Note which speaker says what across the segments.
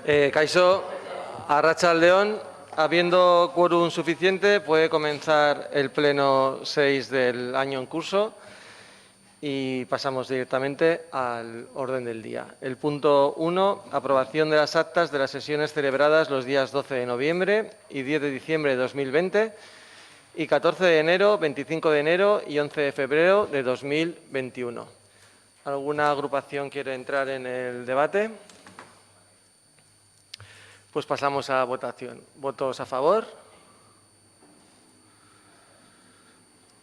Speaker 1: Kaixo, Arratsaldeon, habiendo quórum suficiente, puede comenzar el pleno 6 del año en curso y pasamos directamente al orden del día. El punto 1, aprobación de las actas de las sesiones celebradas los días 12 de noviembre y 10 de diciembre de 2020 y 14 de enero, 25 de enero y 11 de febrero de 2021. ¿Alguna agrupación quiere entrar en el debate? Pues pasamos a votación. ¿Votos a favor?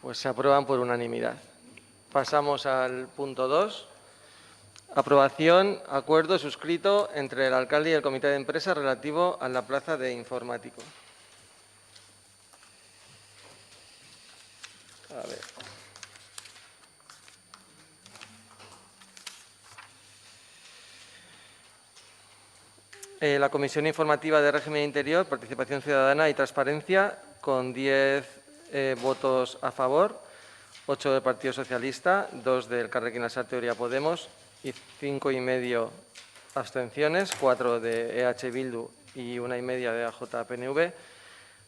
Speaker 1: Pues se aprueban por unanimidad. Pasamos al punto 2. Aprobación, acuerdo suscrito entre el alcalde y el comité de empresa relativo a la plaza de informático. A ver. La Comisión Informativa de Régimen Interior, Participación Ciudadana y Transparencia, con 10 votos a favor, 8 del Partido Socialista, 2 del Elkarrekin Lasarte Oria Podemos y 5,5 abstenciones, 4 de EH Bildu y 1,5 de AJ-PNV,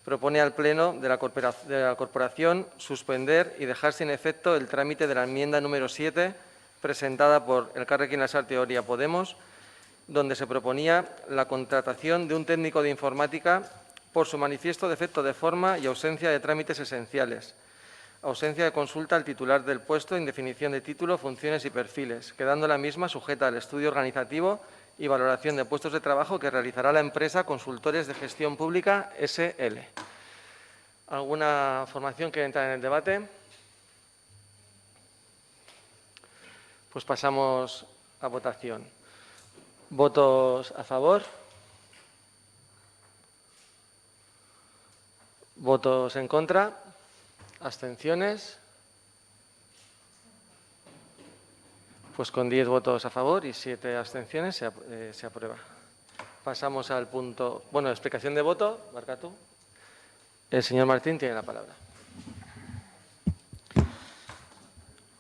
Speaker 1: propone al Pleno de la Corporación suspender y dejar sin efecto el trámite de la enmienda número 7 presentada por el Elkarrekin Lasarte Oria Podemos, donde se proponía la contratación de un técnico de informática por su manifiesto defecto de forma y ausencia de trámites esenciales, ausencia de consulta al titular del puesto, indefinición de título, funciones y perfiles, quedando la misma sujeta al estudio organizativo y valoración de puestos de trabajo que realizará la empresa Consultores de Gestión Pública SL. ¿Alguna formación que entra en el debate? Pues pasamos a votación. ¿Votos a favor? ¿Votos en contra? ¿Abstenciones? Pues con 10 votos a favor y 7 abstenciones se aprueba. Pasamos al punto... Bueno, explicación de voto. Marca tú. El señor Martín tiene la palabra.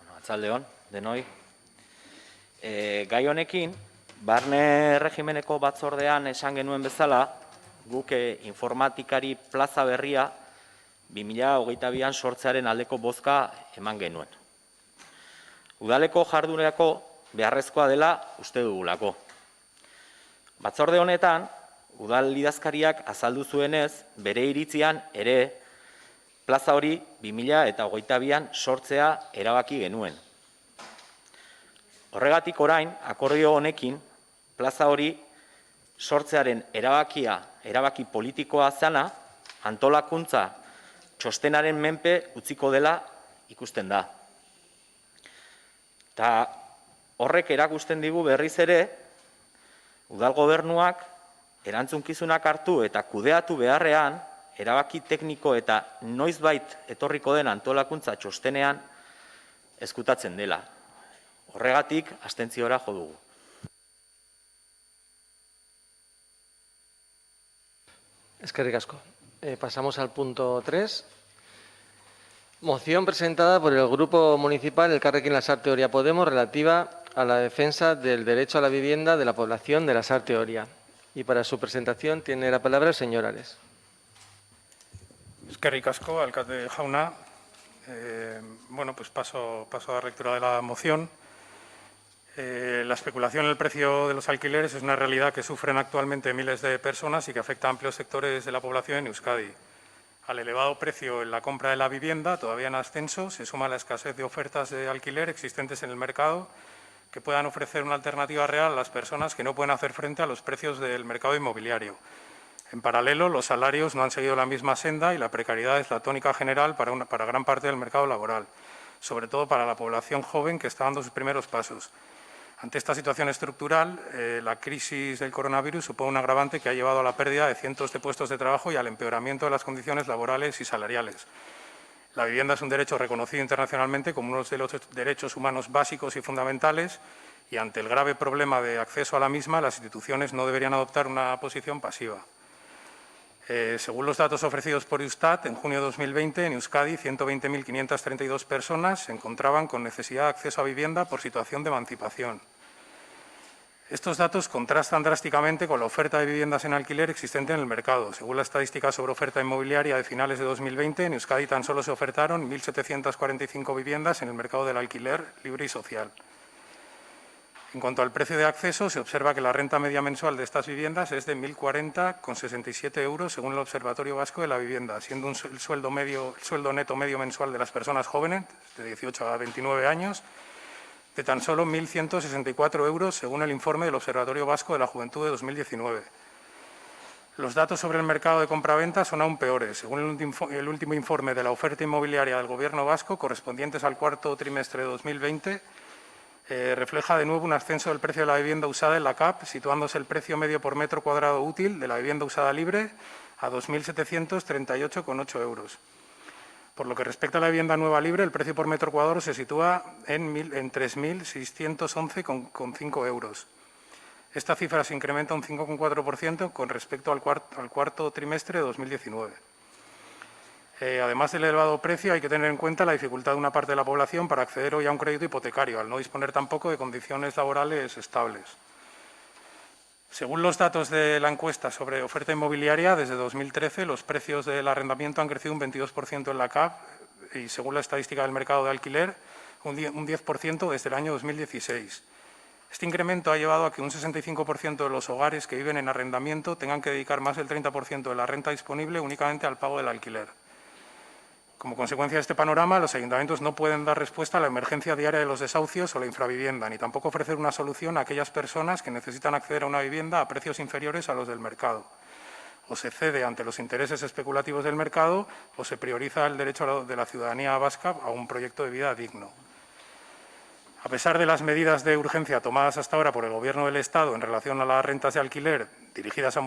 Speaker 2: Arratsaldeon, denoi. Gai honekin, barne regimeneko batzordean esan genuen bezala, guk informatikari plaza berria 2022an sortzearen aldeko bozka eman genuen. Udaleko jardunerako beharrezkoa dela uste dugulako. Batzorde honetan, udal idazkariak azaldu zuenez, bere iritzian ere plaza hori 2022an sortzea erabaki genuen. Horregatik orain, akordio honekin, plaza hori sortzearen erabaki politikoa zana, antolakuntza txostenaren menpe utziko dela ikusten da. Eta horrek erakusten digu berriz ere, udal gobernuak erantzunkizunak hartu eta kudeatu beharrean, erabaki tekniko eta noizbait etorriko den antolakuntza txostenean ezkutatzen dela. Horregatik, abstentziora jo dugu.
Speaker 1: Eskerrik asko. Pasamos al punto 3. Moción presentada por el Grupo Municipal Elkarrekin Lasarte Oria Podemos relativa a la defensa del derecho a la vivienda de la población de Lasarte Oria. Y para su presentación tiene la palabra el señor Ares.
Speaker 3: Eskerrik asko, alcalde jauna. Bueno, pues paso a la lectura de la moción. La especulación en el precio de los alquileres es una realidad que sufren actualmente miles de personas y que afecta a amplios sectores de la población en Euskadi. Al elevado precio en la compra de la vivienda, todavía en ascenso, se suma la escasez de ofertas de alquiler existentes en el mercado que puedan ofrecer una alternativa real a las personas que no pueden hacer frente a los precios del mercado inmobiliario. En paralelo, los salarios no han seguido la misma senda y la precariedad es la tónica general para gran parte del mercado laboral, sobre todo para la población joven que está dando sus primeros pasos. Ante esta situación estructural, la crisis del coronavirus supone un agravante que ha llevado a la pérdida de cientos de puestos de trabajo y al empeoramiento de las condiciones laborales y salariales. La vivienda es un derecho reconocido internacionalmente como uno de los derechos humanos básicos y fundamentales y ante el grave problema de acceso a la misma, las instituciones no deberían adoptar una posición pasiva. Según los datos ofrecidos por Eustat, en junio de 2020, en Euskadi, 120.532 personas se encontraban con necesidad de acceso a vivienda por situación de emancipación. Estos datos contrastan drásticamente con la oferta de viviendas en alquiler existente en el mercado. Según la estadística sobre oferta inmobiliaria de finales de 2020, en Euskadi tan solo se ofertaron 1.745 viviendas en el mercado del alquiler libre y social. En cuanto al precio de acceso, se observa que la renta media mensual de estas viviendas es de 1.040,67 euros según el Observatorio Vasco de la Vivienda, siendo el sueldo neto medio mensual de las personas jóvenes, de 18 a 29 años, de tan solo 1.164 euros según el informe del Observatorio Vasco de la Juventud de 2019. Los datos sobre el mercado de compraventa son aún peores. Según el último informe de la oferta inmobiliaria del Gobierno vasco, correspondientes al cuarto trimestre de 2020, refleja de nuevo un ascenso del precio de la vivienda usada en la CAP, situándose el precio medio por metro cuadrado útil de la vivienda usada libre a 2.738,8 euros. Por lo que respecta a la vivienda nueva libre, el precio por metro cuadrado se sitúa en 3.611,5 euros. Esta cifra se incrementa un 5,4% con respecto al cuarto trimestre de 2019. Además del elevado precio, hay que tener en cuenta la dificultad de una parte de la población para acceder hoy a un crédito hipotecario, al no disponer tampoco de condiciones laborales estables. Según los datos de la encuesta sobre oferta inmobiliaria, desde 2013 los precios del arrendamiento han crecido un 22% en la CAP y, según la estadística del mercado de alquiler, un 10% desde el año 2016. Este incremento ha llevado a que un 65% de los hogares que viven en arrendamiento tengan que dedicar más del 30% de la renta disponible únicamente al pago del alquiler. Como consecuencia de este panorama, los ayuntamientos no pueden dar respuesta a la emergencia diaria de los desahucios o la infravivienda, ni tampoco ofrecer una solución a aquellas personas que necesitan acceder a una vivienda a precios inferiores a los del mercado. O se cede ante los intereses especulativos del mercado o se prioriza el derecho de la ciudadanía vasca a un proyecto de vida digno. A pesar de las medidas de urgencia tomadas hasta ahora por el Gobierno del Estado en relación a las rentas de alquiler, dirigidas a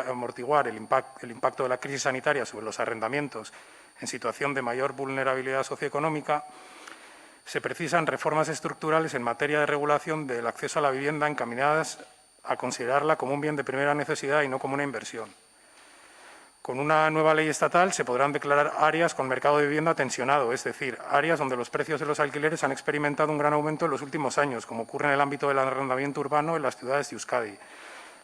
Speaker 3: amortiguar el impacto de la crisis sanitaria sobre los arrendamientos en situación de mayor vulnerabilidad socioeconómica, se precisan reformas estructurales en materia de regulación del acceso a la vivienda encaminadas a considerarla como un bien de primera necesidad y no como una inversión. Con una nueva ley estatal se podrán declarar áreas con mercado de vivienda tensionado, es decir, áreas donde los precios de los alquileres han experimentado un gran aumento en los últimos años, como ocurre en el ámbito del arrendamiento urbano en las ciudades de Euskadi,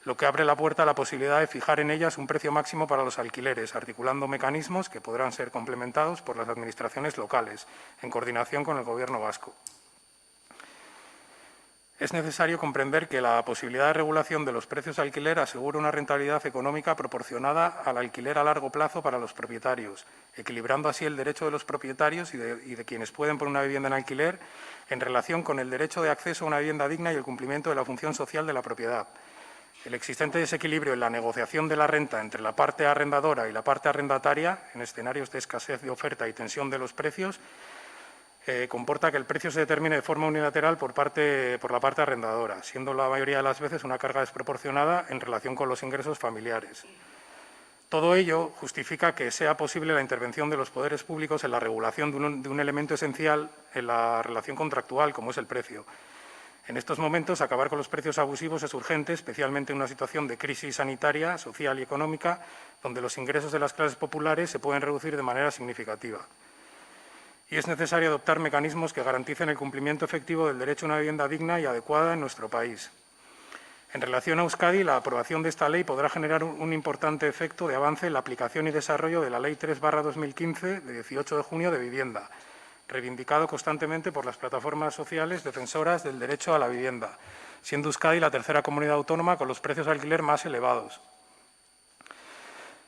Speaker 3: lo que abre la puerta a la posibilidad de fijar en ellas un precio máximo para los alquileres, articulando mecanismos que podrán ser complementados por las administraciones locales, en coordinación con el Gobierno vasco. Es necesario comprender que la posibilidad de regulación de los precios de alquiler asegura una rentabilidad económica proporcionada al alquiler a largo plazo para los propietarios, equilibrando así el derecho de los propietarios y de quienes pueden poner una vivienda en alquiler en relación con el derecho de acceso a una vivienda digna y el cumplimiento de la función social de la propiedad. El existente desequilibrio en la negociación de la renta entre la parte arrendadora y la parte arrendataria, en escenarios de escasez de oferta y tensión de los precios, comporta que el precio se determine de forma unilateral por la parte arrendadora, siendo la mayoría de las veces una carga desproporcionada en relación con los ingresos familiares. Todo ello justifica que sea posible la intervención de los poderes públicos en la regulación de un elemento esencial en la relación contractual, como es el precio. En estos momentos, acabar con los precios abusivos es urgente, especialmente en una situación de crisis sanitaria, social y económica, donde los ingresos de las clases populares se pueden reducir de manera significativa. Y es necesario adoptar mecanismos que garanticen el cumplimiento efectivo del derecho a una vivienda digna y adecuada en nuestro país. En relación a Euskadi, la aprobación de esta ley podrá generar un importante efecto de avance en la aplicación y desarrollo de la Ley 3/2015 de 18 de junio de vivienda, reivindicado constantemente por las plataformas sociales defensoras del derecho a la vivienda, siendo Euskadi la tercera comunidad autónoma con los precios de alquiler más elevados.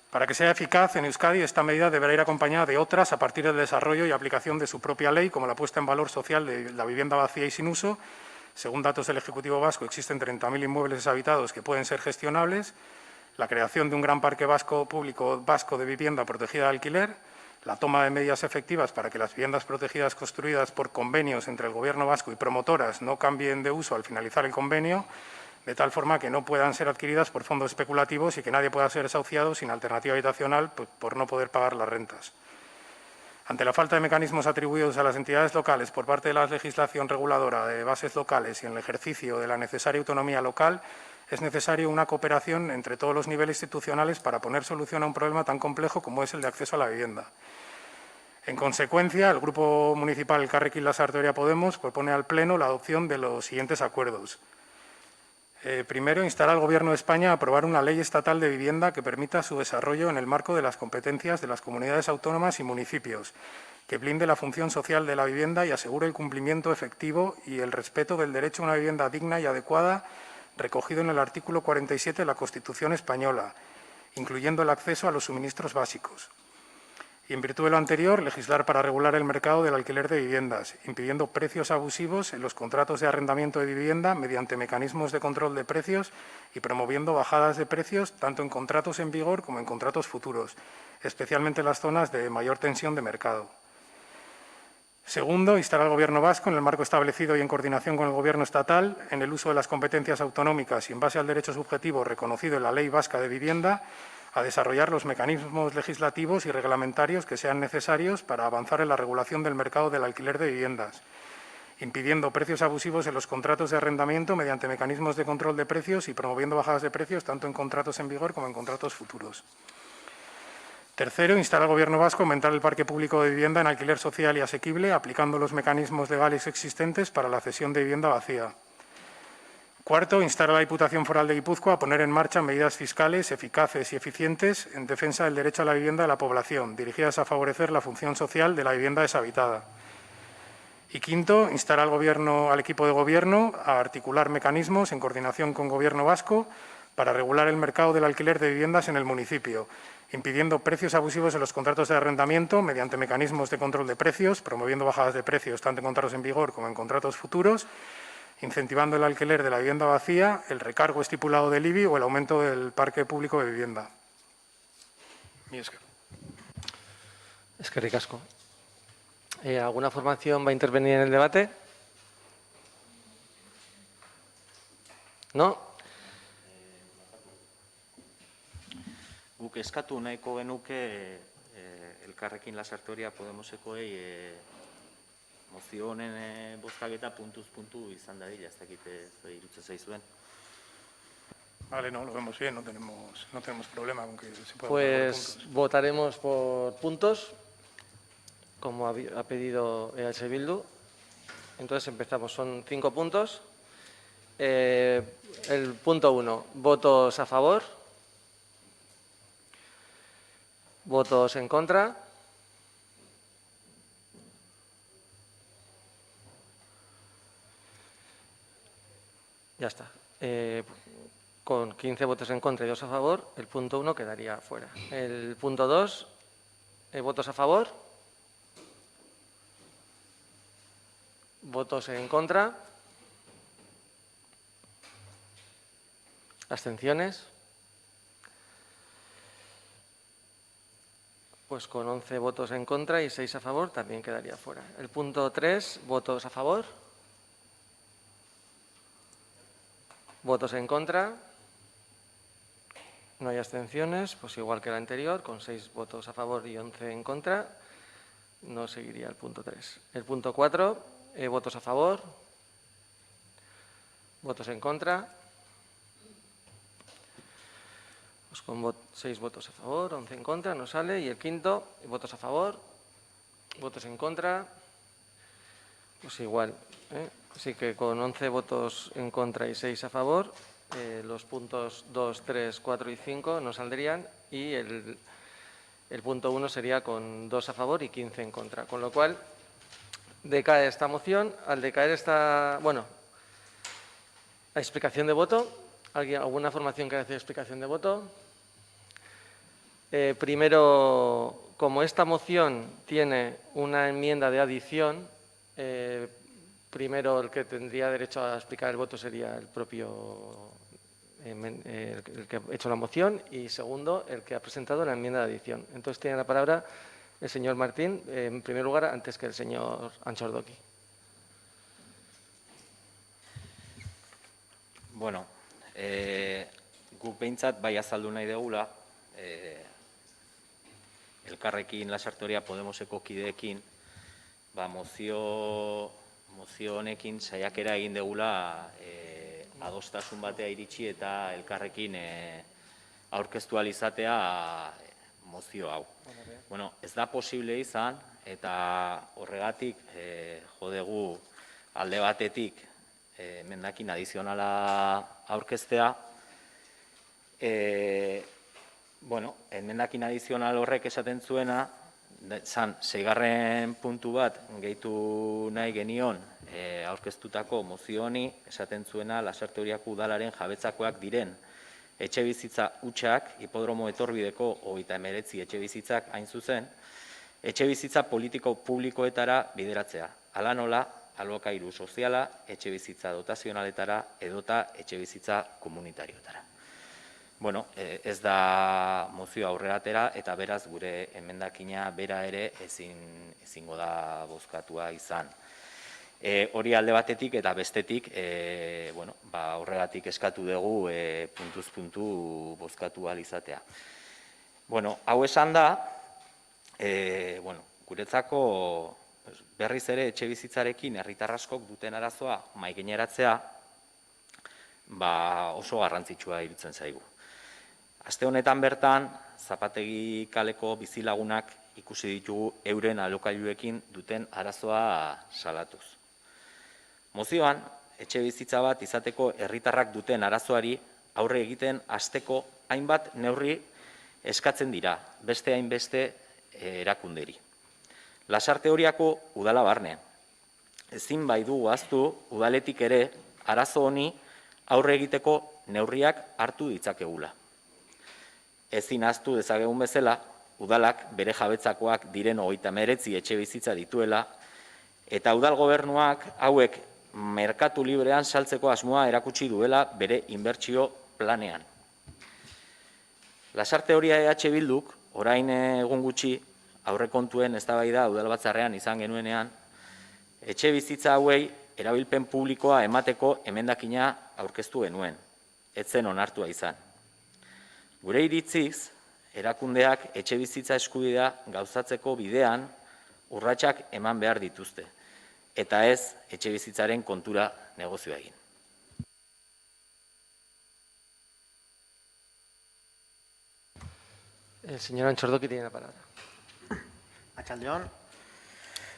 Speaker 3: Para que sea eficaz, en Euskadi esta medida deberá ir acompañada de otras a partir del desarrollo y aplicación de su propia ley, como la puesta en valor social de la vivienda vacía y sin uso. Según datos del Ejecutivo vasco, existen 30.000 inmuebles deshabitados que pueden ser gestionables, la creación de un gran parque público vasco de vivienda protegida de alquiler, la toma de medidas efectivas para que las viviendas protegidas construidas por convenios entre el Gobierno vasco y promotoras no cambien de uso al finalizar el convenio, de tal forma que no puedan ser adquiridas por fondos especulativos y que nadie pueda ser desahuciado sin alternativa habitacional por no poder pagar las rentas. Ante la falta de mecanismos atribuidos a las entidades locales por parte de la legislación reguladora de bases locales y en el ejercicio de la necesaria autonomía local, es necesario una cooperación entre todos los niveles institucionales para poner solución a un problema tan complejo como es el de acceso a la vivienda. En consecuencia, el Grupo Municipal Elkarrekin Lasarte Oria Podemos propone al Pleno la adopción de los siguientes acuerdos. Primero, instar al Gobierno de España a aprobar una ley estatal de vivienda que permita su desarrollo en el marco de las competencias de las comunidades autónomas y municipios, que blinde la función social de la vivienda y asegure el cumplimiento efectivo y el respeto del derecho a una vivienda digna y adecuada recogido en el artículo 47 de la Constitución española, incluyendo el acceso a los suministros básicos. Y, en virtud de lo anterior, legislar para regular el mercado del alquiler de viviendas, impidiendo precios abusivos en los contratos de arrendamiento de vivienda mediante mecanismos de control de precios y promoviendo bajadas de precios tanto en contratos en vigor como en contratos futuros, especialmente en las zonas de mayor tensión de mercado. Segundo, instar al Gobierno vasco, en el marco establecido y en coordinación con el Gobierno estatal, en el uso de las competencias autonómicas y en base al derecho subjetivo reconocido en la Ley Vasca de Vivienda, a desarrollar los mecanismos legislativos y reglamentarios que sean necesarios para avanzar en la regulación del mercado del alquiler de viviendas, impidiendo precios abusivos en los contratos de arrendamiento mediante mecanismos de control de precios y promoviendo bajadas de precios tanto en contratos en vigor como en contratos futuros. Tercero, instar al Gobierno vasco a aumentar el parque público de vivienda en alquiler social y asequible, aplicando los mecanismos legales existentes para la cesión de vivienda vacía. Cuarto, instar a la Diputación Foral de Guipúzcoa a poner en marcha medidas fiscales eficaces y eficientes en defensa del derecho a la vivienda de la población, dirigidas a favorecer la función social de la vivienda deshabitada. Y quinto, instar al equipo de Gobierno a articular mecanismos en coordinación con Gobierno vasco para regular el mercado del alquiler de viviendas en el municipio, impidiendo precios abusivos en los contratos de arrendamiento mediante mecanismos de control de precios, promoviendo bajadas de precios tanto en contratos en vigor como en contratos futuros, incentivando el alquiler de la vivienda vacía, el recargo estipulado del IBI o el aumento del parque público de vivienda.
Speaker 1: Eskerrik asko. ¿Alguna formación va a intervenir en el debate? ¿No?
Speaker 2: Guk eskatu nahiko genuke Elkarrekin Lasarteria Podemosekoei mozio honen bozkaketa puntuz puntu izan dadila, ez dakit zer iruditzen zaizuen.
Speaker 3: Vale, no, lo vemos bien, no tenemos problema con que se pueda
Speaker 1: Pues votaremos por puntos, como ha pedido EH Bildu. Entonces empezamos, son 5 puntos. El punto 1, votos a favor. ¿Votos en contra? Ya está. Con 15 votos en contra y 2 a favor, el punto 1 quedaría fuera. El punto 2, ¿votos a favor? ¿Votos en contra? ¿Abstenciones? Pues con 11 votos en contra y 6 a favor también quedaría fuera. El punto 3, ¿votos a favor? ¿Votos en contra? No hay abstenciones, pues igual que el anterior, con 6 votos a favor y 11 en contra, no seguiría el punto 3. El punto 4, ¿votos a favor? ¿Votos en contra? Pues con 6 votos a favor, 11 en contra, no sale. Y el quinto, votos a favor, votos en contra, pues igual. Así que con 11 votos en contra y 6 a favor, los puntos 2, 3, 4 y 5 no saldrían y el punto 1 sería con 2 a favor y 15 en contra. Con lo cual, decae esta moción. Al decaer esta, bueno, la explicación de voto. ¿Alguna formación que hace explicación de voto? Primero, como esta moción tiene una enmienda de adición, primero el que tendría derecho a explicar el voto sería el propio el que ha hecho la moción y segundo el que ha presentado la enmienda de adición. Entonces tiene la palabra el señor Martín, en primer lugar, antes que el señor Antxordoki.
Speaker 2: Bueno, guk behintzat bai azaldu nahi degula, Elkarrekin Lasarteria Podemoseko kideekin, mozio honekin saiakera egin degula adostasun batea iritsi eta Elkarrekin aurkeztu ahal izatea mozio hau. Bueno, ez da posible izan eta horregatik jo dugu alde batetik emendakin adizionala aurkeztea. Emendakin adizional horrek esaten zuena, zan, 6. puntu bat gehitu nahi genion aurkeztutako mozio honi, esaten zuena Lasarte Oriako udalaren jabetzakoak diren etxe bizitza hutsak, hipodromo etorbideko 39 etxe bizitzak hain zuzen, etxe bizitza politiko publikoetara bideratzea. Hala nola, alokairu soziala, etxe bizitza dotazionaletara edota etxe bizitza komunitarioetara. Ez da mozio aurrera atera eta beraz gure emendakina bera ere ezingo da bozkatua izan. Hori alde batetik eta bestetik horregatik eskatu dugu puntuz puntu bozkatu ahal izatea. Hau esan da, guretzako berriz ere etxe bizitzarekin herritar askok duten arazoa mahaigaineratzea oso garrantzitsua iruditzen zaigu. Aste honetan bertan, Zapategi kaleko bizilagunak ikusi ditugu euren alokailuekin duten arazoa salatuz. Mozioan, etxe bizitza bat izateko herritarrak duten arazoari aurre egiten hasteko hainbat neurri eskatzen dira, beste hainbeste erakunderi. Lasarte Oriako udala barne. Ezin baitu ahaztu udaletik ere arazo honi aurre egiteko neurriak hartu ditzakegula. Ezin ahaztu dezakegun bezala, udalak bere jabetzakoak diren 39 etxe bizitza dituela, eta udal gobernuak hauek merkatu librean saltzeko asmoa erakutsi duela bere inbertsio planean. Lasarte Oria EH Bilduk, orain egun gutxi, aurrekontuen eztabaida udalbatzarrean izan genuenean, etxe bizitza hauei erabilpen publikoa emateko emendakina aurkeztu genuen, ez zen onartua izan. Gure iritziz, erakundeak etxe bizitza eskubidea gauzatzeko bidean urratsak eman behar dituzte, eta ez etxe bizitzaren kontura negozioa egin.
Speaker 1: El señor Antxordoki tiene la palabra.
Speaker 4: Atxaldeon,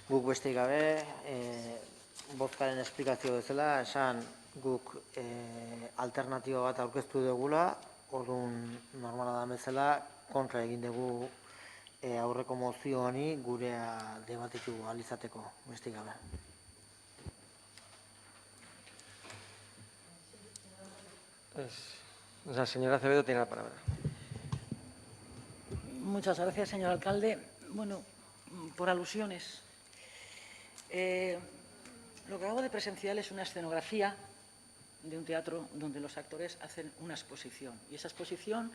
Speaker 4: guk besteik gabe, bozkaren esplikazio bezala, esan guk alternatiba bat aurkeztu dugula, orduan normala da bezala, kontra egin dugu aurreko mozio honi gurea debatitu ahal izateko, besteik gabe.
Speaker 1: La señora Acevedo tiene la palabra.
Speaker 5: Muchas gracias, señor alcalde. Bueno, por alusiones. Lo que acabo de presenciar es una escenografía de un teatro donde los actores hacen una exposición. Y esa exposición,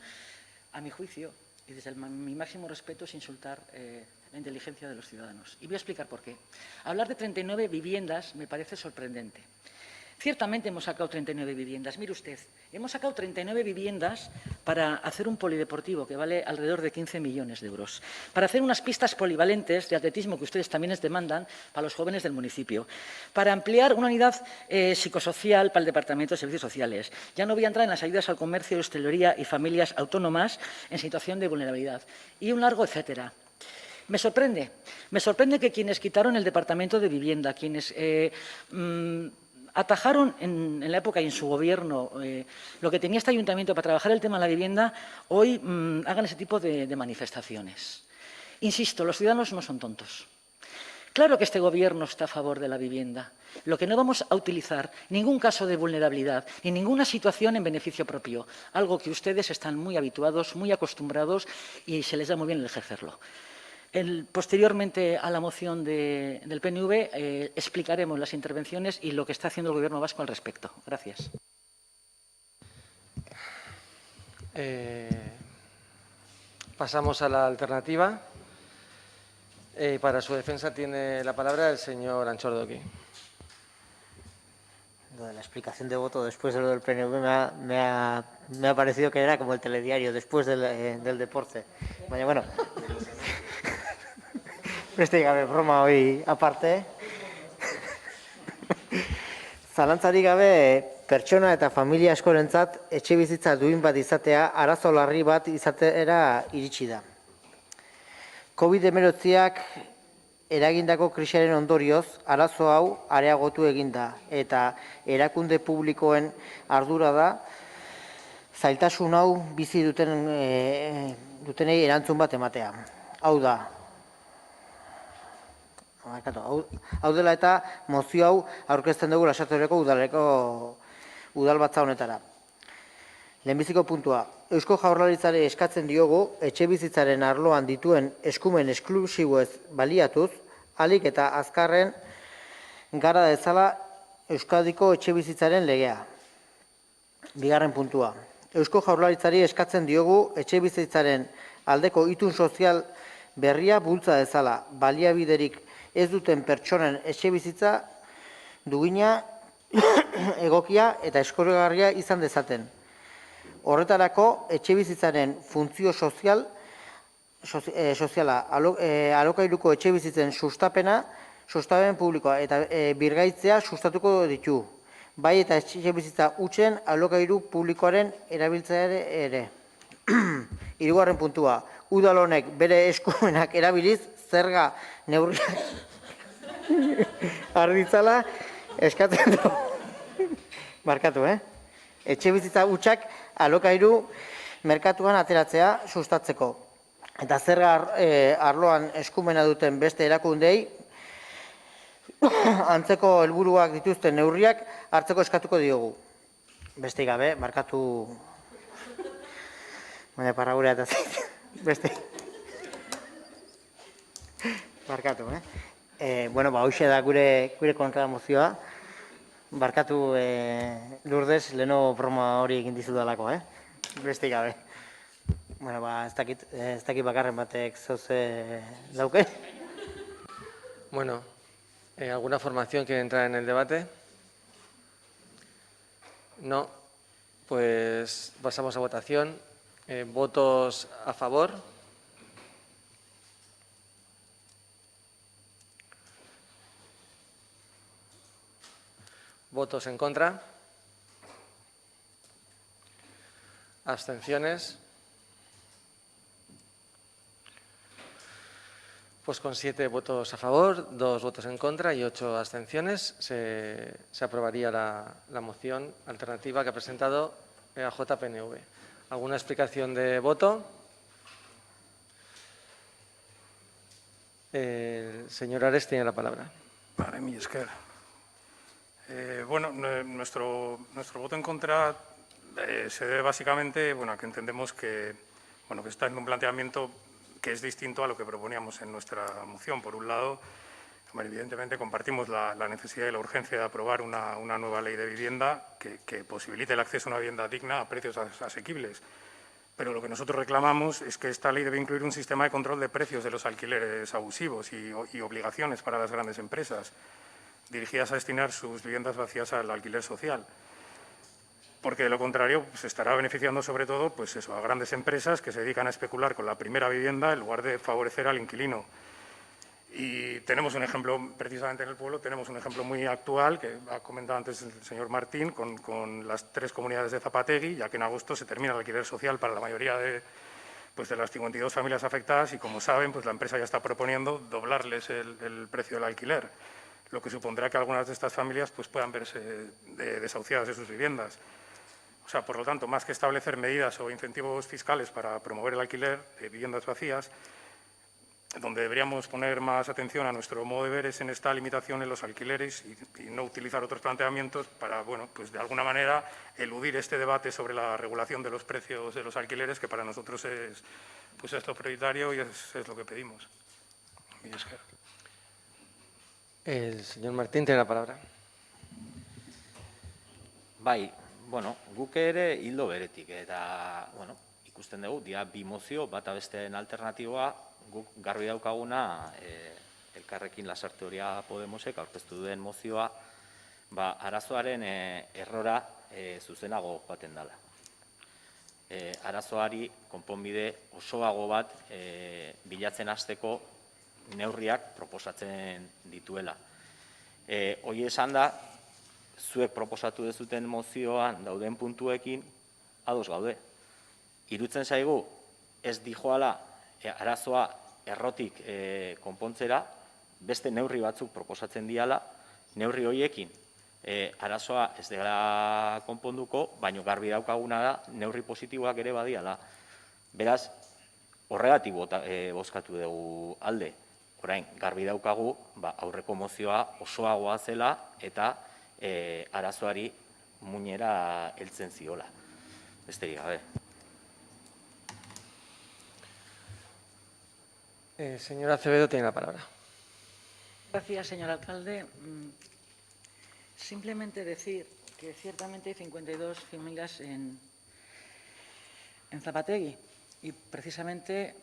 Speaker 5: a mi juicio, y desde mi máximo respeto, es insultar la inteligencia de los ciudadanos. Y voy a explicar por qué. Hablar de 39 viviendas me parece sorprendente. Ciertamente hemos sacado 39 viviendas. Mire usted, hemos sacado 39 viviendas para hacer un polideportivo que vale alrededor de 15 millones de euros, para hacer unas pistas polivalentes de atletismo que ustedes también les demandan para los jóvenes del municipio, para ampliar una unidad psicosocial para el Departamento de Servicios Sociales. Ya no voy a entrar en las ayudas al comercio, hostelería y familias autónomas en situación de vulnerabilidad y un largo etcétera. Me sorprende que quienes quitaron el Departamento de Vivienda, quienes atajaron en la época y en su gobierno lo que tenía este ayuntamiento para trabajar el tema de la vivienda, hoy hagan ese tipo de manifestaciones. Insisto, los ciudadanos no son tontos. Claro que este gobierno está a favor de la vivienda. Lo que no vamos a utilizar, ningún caso de vulnerabilidad, ni ninguna situación en beneficio propio, algo que ustedes están muy habituados, muy acostumbrados y se les da muy bien el ejercerlo. Posteriormente a la moción del PNV explicaremos las intervenciones y lo que está haciendo el Gobierno vasco al respecto. Gracias.
Speaker 1: Pasamos a la alternativa. Para su defensa tiene la palabra el señor Antxordoki.
Speaker 4: Lo de la explicación de voto después de lo del PNV me ha parecido que era como el telediario después del deporte. Bueno. Beste gabe, broma hori aparte. Zalantzarik gabe, pertsona eta familia askorentzat etxe bizitza duin bat izatea arazo larri bat izatera iritsi da. COVID-19ak eragindako krisiaren ondorioz, arazo hau areagotu eginda eta erakunde publikoen ardura da zailtasun hau bizi dutenei erantzun bat ematea. Hau da, hau dela eta mozio hau aurkezten dugu Lasarterreko udalbatza honetara. Lehenbiziko puntua, Eusko Jaurlaritzari eskatzen diogu etxebizitzaren arloan dituen eskumen esklusiboez baliatuz, ahalik eta azkarren gara dezala Euskadiko etxebizitzaren legea. Bigarren puntua, Eusko Jaurlaritzari eskatzen diogu etxebizitzaren aldeko itun sozial berria bultza dezala, baliabiderik ez duten pertsonen etxebizitza duina, egokia eta eskuragarria izan dezaten. Horretarako, etxebizitzaren funtzio soziala, alokairuko etxebizitzen sustapen publikoa eta birgaitzea sustatuko ditu. Bai eta etxebizitza hutsen alokairu publikoaren erabiltzea ere. Hirugarren puntua, udal honek bere eskumenak erabiliz zerga neurriak arditzala eskatzen du. Barkatu, etxebizitza hutsak alokairu merkatuan ateratzea sustatzeko. Eta zerga arloan eskumena duten beste erakundei antzeko helburuak dituzten neurriak hartzeko eskatuko diogu. Besteik gabe, barkatu baina parragurea eta beste. Barkatu, Bueno, hoxe da gure kontra mozioa. Barkatu Lourdes, leheno broma hori egin dizudalako, Besteik gabe. Bueno, ez dakit bakarren batek zauze dauke.
Speaker 1: Bueno, ¿alguna formación quiere entrar en el debate? No. Pues pasamos a votación. ¿Votos a favor? ¿Votos en contra? ¿Abstenciones? Pues con 7 votos a favor, 2 votos en contra y 8 abstenciones se aprobaría la moción alternativa que ha presentado AJPNV. ¿Alguna explicación de voto? El señor Ares tiene la palabra.
Speaker 3: Vale, mi esker. Bueno, nuestro voto en contra se debe básicamente a que entendemos que está en un planteamiento que es distinto a lo que proponíamos en nuestra moción. Por un lado, evidentemente compartimos la necesidad y la urgencia de aprobar una nueva ley de vivienda que posibilite el acceso a una vivienda digna a precios asequibles. Pero lo que nosotros reclamamos es que esta ley debe incluir un sistema de control de precios de los alquileres abusivos y obligaciones para las grandes empresas dirigidas a destinar sus viviendas vacías al alquiler social. Porque de lo contrario se estará beneficiando sobre todo a grandes empresas que se dedican a especular con la primera vivienda en lugar de favorecer al inquilino. Y tenemos un ejemplo, precisamente en el pueblo, tenemos un ejemplo muy actual que ha comentado antes el señor Martín con las 3 comunidades de Zapategui, ya que en agosto se termina el alquiler social para la mayoría de las 52 familias afectadas y, como saben, la empresa ya está proponiendo doblarles el precio del alquiler, lo que supondrá que algunas de estas familias puedan verse desahuciadas de sus viviendas. O sea, por lo tanto, más que establecer medidas o incentivos fiscales para promover el alquiler de viviendas vacías, donde deberíamos poner más atención a nuestro modo de ver es en esta limitación en los alquileres y no utilizar otros planteamientos para, de alguna manera eludir este debate sobre la regulación de los precios de los alquileres, que para nosotros es lo prioritario y es lo que pedimos.
Speaker 1: El señor Martín tiene la palabra.
Speaker 2: Guk ere hildo beretik eta, ikusten dugu, bi mozio, bata bestearen alternatiboa, guk garbi daukaguna, elkarrekin Lasarte-Oria Podemosek aurkeztu duen mozioa, arazoaren errora zuzenago joaten dela. Arazoari konponbide osoago bat bilatzen hasteko neurriak proposatzen dituela. Hori esan da, zuek proposatu dezuten mozioan dauden puntuekin ados gaude. Irutzen zaigu ez dijoala arazoa errotik konpontzera, beste neurri batzuk proposatzen diala, neurri horiekin arazoa ez dela konponduko, baino garbi daukaguna da neurri positiboak ere badiala. Beraz, horregatik bozkatu dugu alde. Orain, garbi daukagu, aurreko mozioa osoagoa zela eta arazoari muinera heltzen ziola. Besterik gabe.
Speaker 1: Señor Acevedo tiene la palabra.
Speaker 5: Gracias, señor alcalde. Simplemente decir que ciertamente hay 52 familias en Zapategui y precisamente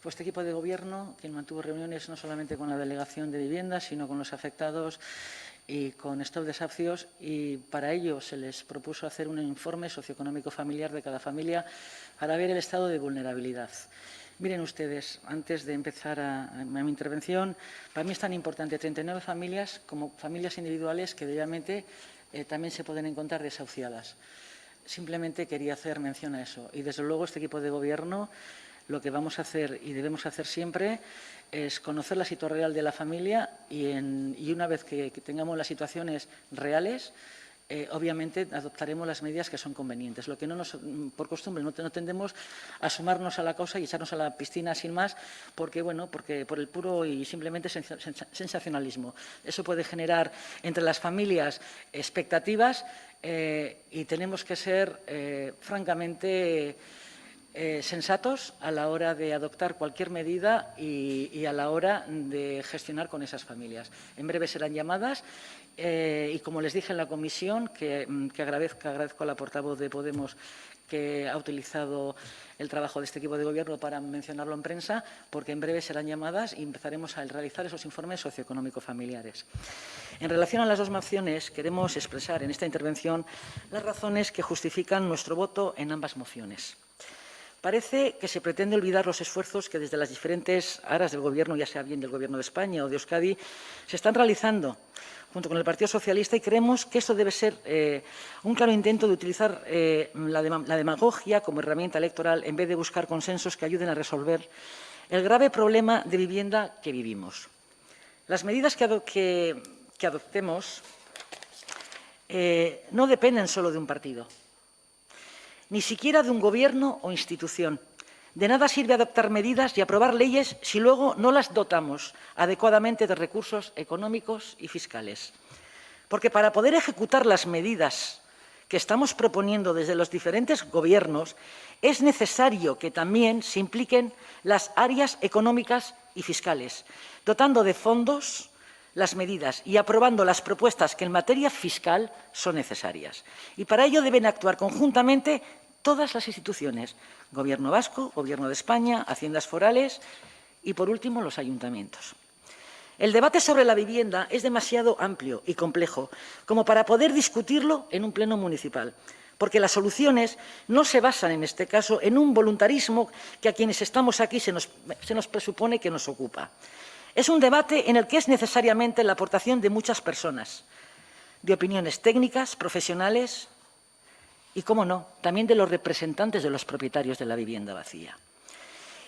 Speaker 5: fue este equipo de gobierno quien mantuvo reuniones no solamente con la delegación de vivienda, sino con los afectados y con Stop Desahucios, y para ello se les propuso hacer un informe socioeconómico familiar de cada familia para ver el estado de vulnerabilidad. Miren ustedes, antes de empezar a mi intervención, para mí es tan importante 39 familias como familias individuales que debidamente también se pueden encontrar desahuciadas. Simplemente quería hacer mención a eso. Y desde luego este equipo de gobierno lo que vamos a hacer y debemos hacer siempre es conocer la situación real de la familia y una vez que tengamos las situaciones reales, obviamente adoptaremos las medidas que son convenientes. Lo que por costumbre no tendemos a sumarnos a la causa y echarnos a la piscina sin más, porque por el puro y simplemente sensacionalismo. Eso puede generar entre las familias expectativas y tenemos que ser francamente sensatos a la hora de adoptar cualquier medida y a la hora de gestionar con esas familias. En breve serán llamadas y, como les dije en la comisión, que agradezco a la portavoz de Podemos que ha utilizado el trabajo de este equipo de gobierno para mencionarlo en prensa, porque en breve serán llamadas y empezaremos a realizar esos informes socioeconómicos familiares. En relación a las dos mociones, queremos expresar en esta intervención las razones que justifican nuestro voto en ambas mociones. Parece que se pretende olvidar los esfuerzos que desde las diferentes aras del Gobierno, ya sea bien del Gobierno de España o de Euskadi, se están realizando junto con el Partido Socialista, y creemos que esto debe ser un claro intento de utilizar la demagogia como herramienta electoral en vez de buscar consensos que ayuden a resolver el grave problema de vivienda que vivimos. Las medidas que adoptemos no dependen solo de un partido, ni siquiera de un gobierno o institución. De nada sirve adoptar medidas y aprobar leyes si luego no las dotamos adecuadamente de recursos económicos y fiscales. Porque para poder ejecutar las medidas que estamos proponiendo desde los diferentes gobiernos, es necesario que también se impliquen las áreas económicas y fiscales, dotando de fondos las medidas y aprobando las propuestas que en materia fiscal son necesarias. Y para ello deben actuar conjuntamente todas las instituciones, Gobierno vasco, Gobierno de España, Haciendas forales y, por último, los ayuntamientos. El debate sobre la vivienda es demasiado amplio y complejo como para poder discutirlo en un pleno municipal, porque las soluciones no se basan, en este caso, en un voluntarismo que a quienes estamos aquí se nos presupone que nos ocupa. Es un debate en el que es necesariamente la aportación de muchas personas, de opiniones técnicas, profesionales y, cómo no, también de los representantes de los propietarios de la vivienda vacía,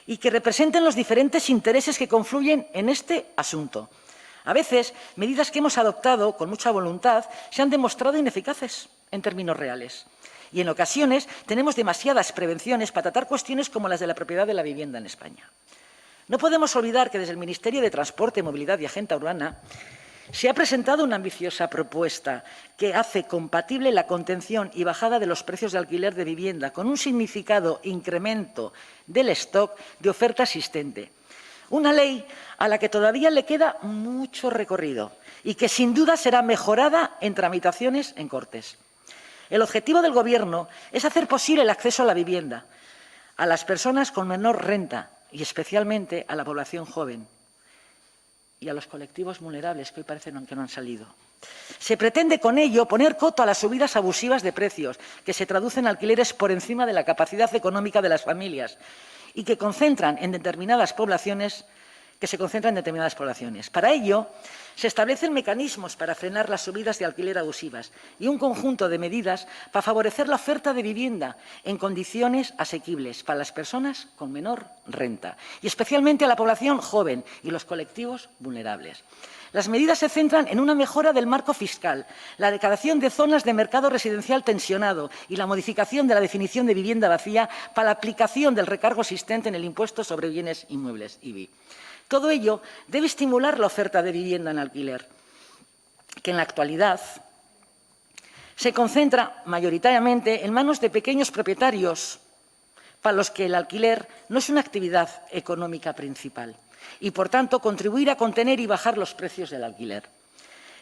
Speaker 5: y que representen los diferentes intereses que confluyen en este asunto. A veces, medidas que hemos adoptado con mucha voluntad se han demostrado ineficaces en términos reales, y en ocasiones tenemos demasiadas prevenciones para tratar cuestiones como las de la propiedad de la vivienda en España. No podemos olvidar que desde el Ministerio de Transporte, Movilidad y Agenda Urbana se ha presentado una ambiciosa propuesta que hace compatible la contención y bajada de los precios de alquiler de vivienda con un significado incremento del stock de oferta existente. Una ley a la que todavía le queda mucho recorrido y que sin duda será mejorada en tramitaciones en Cortes. El objetivo del Gobierno es hacer posible el acceso a la vivienda a las personas con menor renta y especialmente a la población joven y a los colectivos vulnerables que hoy parece que no han salido. Se pretende con ello poner coto a las subidas abusivas de precios que se traducen en alquileres por encima de la capacidad económica de las familias y que concentran en determinadas poblaciones que se concentran en determinadas poblaciones. Para ello, se establecen mecanismos para frenar las subidas de alquiler abusivas y un conjunto de medidas para favorecer la oferta de vivienda en condiciones asequibles para las personas con menor renta y especialmente a la población joven y los colectivos vulnerables. Las medidas se centran en una mejora del marco fiscal, la declaración de zonas de mercado residencial tensionado y la modificación de la definición de vivienda vacía para la aplicación del recargo existente en el impuesto sobre bienes inmuebles, IBI. Todo ello debe estimular la oferta de vivienda en alquiler, que en la actualidad se concentra mayoritariamente en manos de pequeños propietarios para los que el alquiler no es una actividad económica principal y, por tanto, contribuir a contener y bajar los precios del alquiler.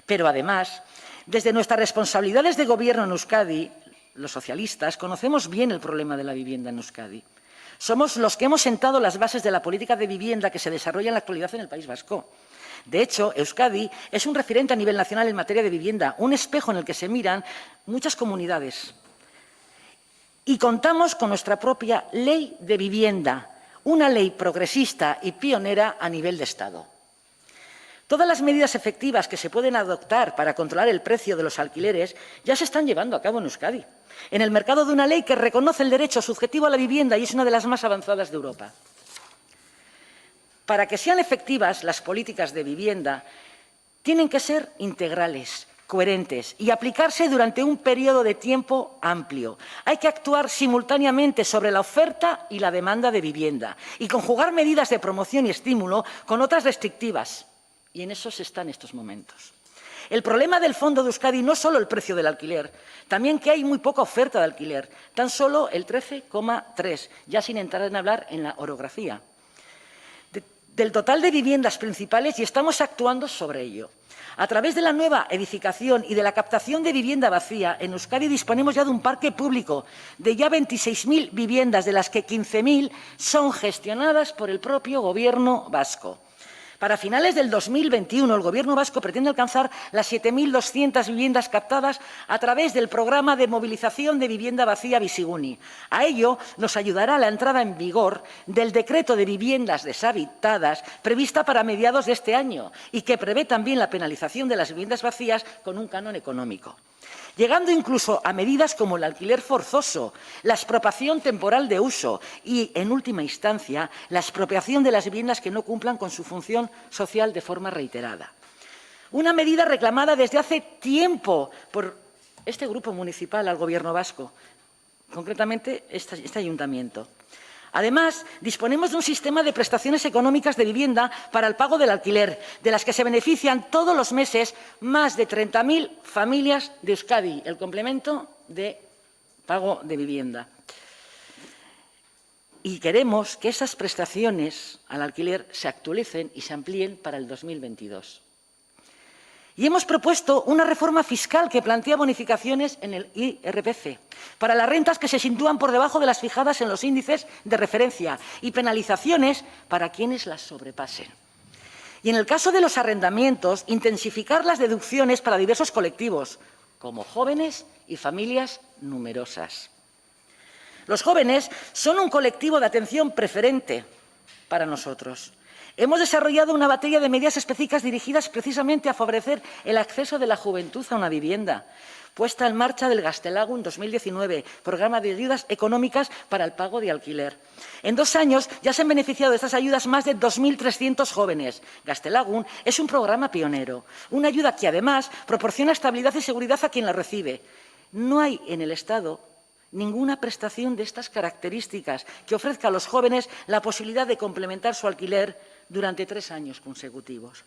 Speaker 5: Pero, además, desde nuestras responsabilidades de gobierno en Euskadi, los socialistas conocemos bien el problema de la vivienda en Euskadi. Somos los que hemos sentado las bases de la política de vivienda que se desarrolla en la actualidad en el País Vasco. De hecho, Euskadi es un referente a nivel nacional en materia de vivienda, un espejo en el que se miran muchas comunidades. Y contamos con nuestra propia ley de vivienda, una ley progresista y pionera a nivel de Estado. Todas las medidas efectivas que se pueden adoptar para controlar el precio de los alquileres ya se están llevando a cabo en Euskadi, en el mercado de una ley que reconoce el derecho subjetivo a la vivienda y es una de las más avanzadas de Europa. Para que sean efectivas las políticas de vivienda, tienen que ser integrales, coherentes y aplicarse durante un periodo de tiempo amplio. Hay que actuar simultáneamente sobre la oferta y la demanda de vivienda y conjugar medidas de promoción y estímulo con otras restrictivas. Y en eso se está en estos momentos. El problema del Fondo de Euskadi no es solo el precio del alquiler, también que hay muy poca oferta de alquiler, tan solo el 13,3, ya sin entrar en hablar en la orografía. Del total de viviendas principales y estamos actuando sobre ello. A través de la nueva edificación y de la captación de vivienda vacía, en Euskadi disponemos ya de un parque público de ya 26.000 viviendas, de las que 15.000 son gestionadas por el propio Gobierno vasco. Para finales del 2021, el Gobierno vasco pretende alcanzar las 7.200 viviendas captadas a través del programa de movilización de vivienda vacía Bizigune. A ello nos ayudará la entrada en vigor del decreto de viviendas deshabitadas prevista para mediados de este año y que prevé también la penalización de las viviendas vacías con un canon económico, llegando incluso a medidas como el alquiler forzoso, la expropiación temporal de uso y, en última instancia, la expropiación de las viviendas que no cumplan con su función social de forma reiterada. Una medida reclamada desde hace tiempo por este grupo municipal al Gobierno vasco, concretamente este ayuntamiento. Además, disponemos de un sistema de prestaciones económicas de vivienda para el pago del alquiler, de las que se benefician todos los meses más de 30.000 familias de Euskadi, el complemento de pago de vivienda. Y queremos que esas prestaciones al alquiler se actualicen y se amplíen para el 2022. Y hemos propuesto una reforma fiscal que plantea bonificaciones en el IRPF para las rentas que se sitúan por debajo de las fijadas en los índices de referencia y penalizaciones para quienes las sobrepasen. Y en el caso de los arrendamientos, intensificar las deducciones para diversos colectivos, como jóvenes y familias numerosas. Los jóvenes son un colectivo de atención preferente para nosotros. Hemos desarrollado una batería de medidas específicas dirigidas precisamente a favorecer el acceso de la juventud a una vivienda. Puesta en marcha del Gaztelagun 2019, programa de ayudas económicas para el pago de alquiler. En 2 años ya se han beneficiado de estas ayudas más de 2.300 jóvenes. Gaztelagun es un programa pionero, una ayuda que además proporciona estabilidad y seguridad a quien la recibe. No hay en el Estado ninguna prestación de estas características que ofrezca a los jóvenes la posibilidad de complementar su alquiler durante 3 años consecutivos.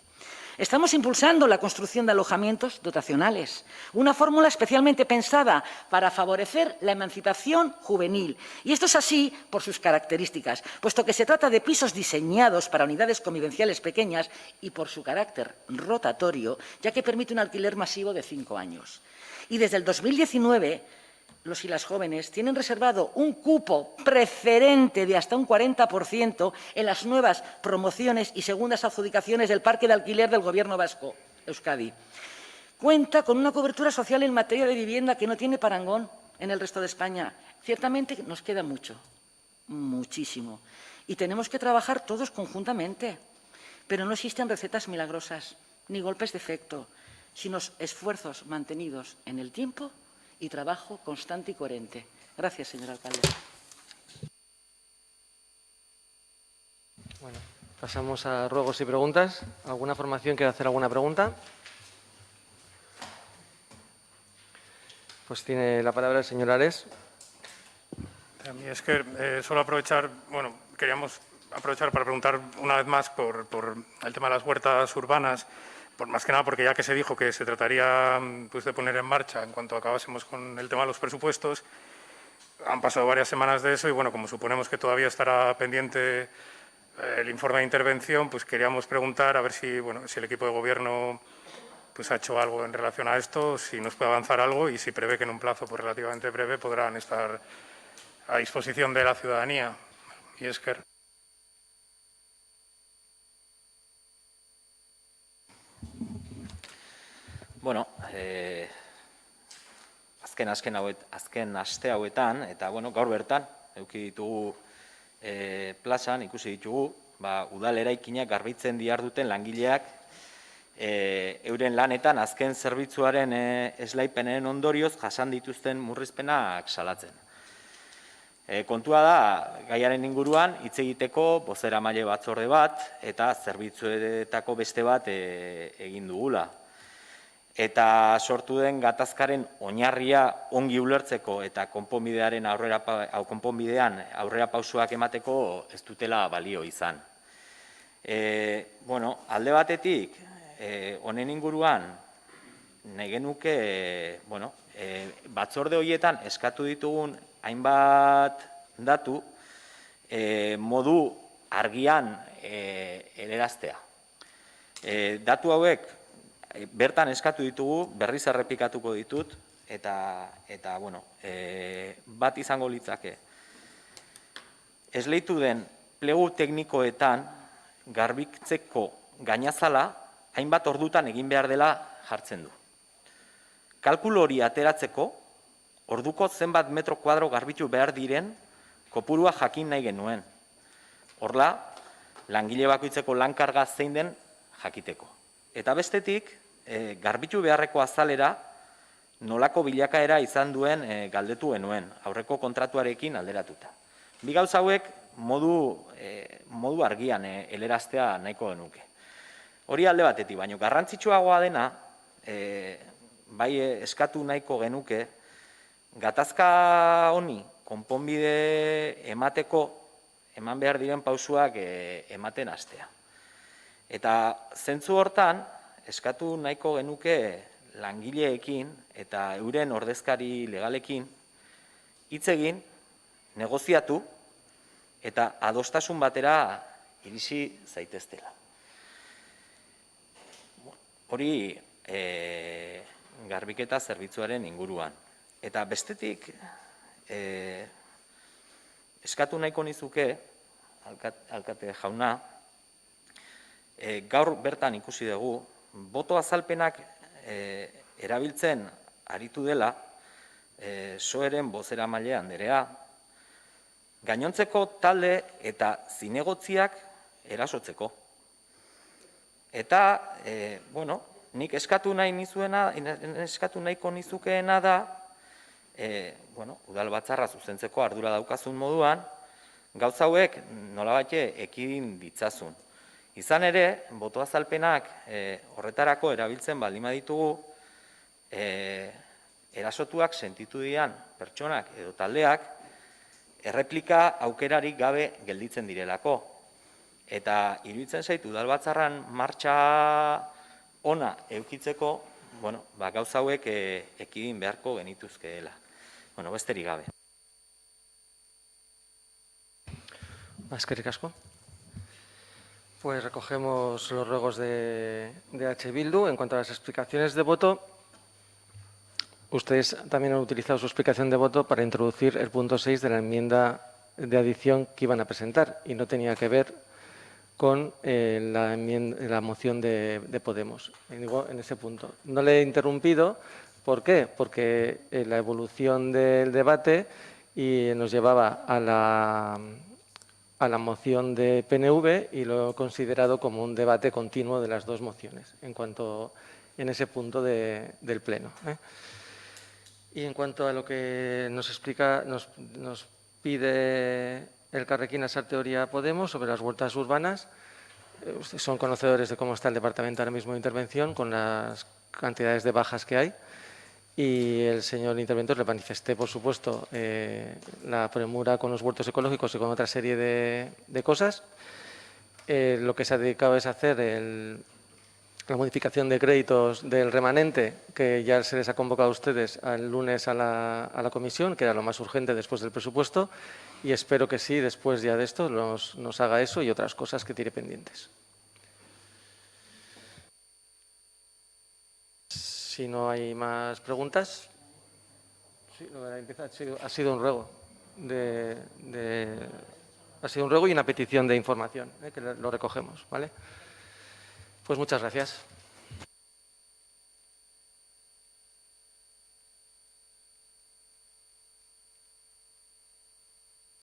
Speaker 5: Estamos impulsando la construcción de alojamientos dotacionales, una fórmula especialmente pensada para favorecer la emancipación juvenil. Y esto es así por sus características, puesto que se trata de pisos diseñados para unidades convivenciales pequeñas y por su carácter rotatorio, ya que permite un alquiler masivo de 5 años. Y desde el 2019, los y las jóvenes tienen reservado un cupo preferente de hasta un 40% en las nuevas promociones y segundas adjudicaciones del parque de alquiler del Gobierno vasco, Euskadi. Cuenta con una cobertura social en materia de vivienda que no tiene parangón en el resto de España. Ciertamente nos queda mucho, muchísimo, y tenemos que trabajar todos conjuntamente. Pero no existen recetas milagrosas ni golpes de efecto, sino esfuerzos mantenidos en el tiempo y trabajo constante y coherente. Gracias, señor alcalde.
Speaker 1: Bueno, pasamos a ruegos y preguntas. ¿Alguna formación quiere hacer alguna pregunta? Pues tiene la palabra el señor Ares.
Speaker 3: A mí es que solo aprovechar, bueno, queríamos aprovechar para preguntar una vez más por el tema de las huertas urbanas, más que nada porque ya que se dijo que se trataría pues, de poner en marcha en cuanto acabásemos con el tema de los presupuestos, han pasado varias semanas de eso y, bueno, como suponemos que todavía estará pendiente el informe de intervención, pues queríamos preguntar a ver si, bueno, si el equipo de gobierno pues, ha hecho algo en relación a esto, si nos puede avanzar algo y si prevé que en un plazo pues, relativamente breve podrán estar a disposición de la ciudadanía. Y es que...
Speaker 2: Bueno, azken aste hauetan, eta bueno, gaur bertan, eduki ditugu plazan, ikusi ditugu, udal eraikinak garbitzen diharduten langileak euren lanetan azken zerbitzuaren eslaipenen ondorioz jasan dituzten murrizpenak salatzen. Kontua da, gaiaren inguruan hitz egiteko bozeramaile batzorde bat eta zerbitzuetako beste bat egin dugula. Eta sortu den gatazkaren oinarria ongi ulertzeko eta konponbidean aurrera pausoak emateko ez dutela balio izan. Bueno, alde batetik, honen inguruan nahi genuke, bueno, batzorde horietan eskatu ditugun hainbat datu modu argian helaraztea. Datu hauek bertan eskatu ditugu, berriz errepikatuko ditut, eta bueno, bat izango litzake. Esleitu den plegu teknikoetan garbitzeko gainazala hainbat ordutan egin behar dela jartzen du. Kalkulu hori ateratzeko, orduko zenbat metro kuadro garbitu behar diren kopurua jakin nahi genuen. Horla, langile bakoitzeko lankarga zein den jakiteko. Eta bestetik, garbitu beharreko azalera nolako bilakaera izan duen galdetu genuen, aurreko kontratuarekin alderatuta. Bi gauza hauek modu argian helaraztea nahiko genuke. Hori alde batetik, baina garrantzitsuagoa dena, bai eskatu nahiko genuke, gatazka honi konponbide emateko eman behar diren pausuak ematen hastea. Eta zentzu hortan, eskatu nahiko genuke langileekin eta euren ordezkari legalekin hitz egin, negoziatu eta adostasun batera iritsi zaiteztela. Hori garbiketa zerbitzuaren inguruan. Eta bestetik, eskatu nahiko nizuke, alkate jauna, gaur bertan ikusi dugu, boto azalpenak erabiltzen aritu dela, SOEren bozeramaile anderea, gainontzeko talde eta zinegotziak erasotzeko. Eta, bueno, nik eskatu nahiko nizukeena da, udal batzarra zuzentzeko ardura daukazun moduan, gauza hauek nolabait ekidin ditzazun. Izan ere, boto azalpenak horretarako erabiltzen baldin baditugu, erasotuak sentitu dian pertsonak edo taldeak, erreplika aukerarik gabe gelditzen direlako. Eta iruditzen zaitu udalbatzarran martxa ona eukitzeko, gauza hauek ekidin beharko genituzkeela. Besterik gabe.
Speaker 1: Eskerrik asko. Pues recogemos los ruegos de H. Bildu. En cuanto a las explicaciones de voto, ustedes también han utilizado su explicación de voto para introducir el punto 6 de la enmienda de adición que iban a presentar y no tenía que ver con la moción de Podemos, en ese punto. No le he interrumpido. ¿Por qué? Porque la evolución del debate nos llevaba a a la moción de PNV y lo he considerado como un debate continuo de las dos mociones en ese punto del Pleno. Y en cuanto a lo que nos explica, nos pide Elkarrekin Lasarte-Oria Podemos sobre las huertas urbanas, ustedes son conocedores de cómo está el departamento ahora mismo de intervención con las cantidades de bajas que hay. Y el señor interventor le manifesté, por supuesto, la premura con los huertos ecológicos y con otra serie de cosas. Lo que se ha dedicado es hacer la modificación de créditos del remanente, que ya se les ha convocado a ustedes el lunes a la comisión, que era lo más urgente después del presupuesto, y espero que sí, después ya de esto, nos haga eso y otras cosas que tiene pendientes. Si no hay más preguntas, sí, ha sido un ruego ha sido un ruego y una petición de información, que lo recogemos, ¿vale? Pues muchas gracias.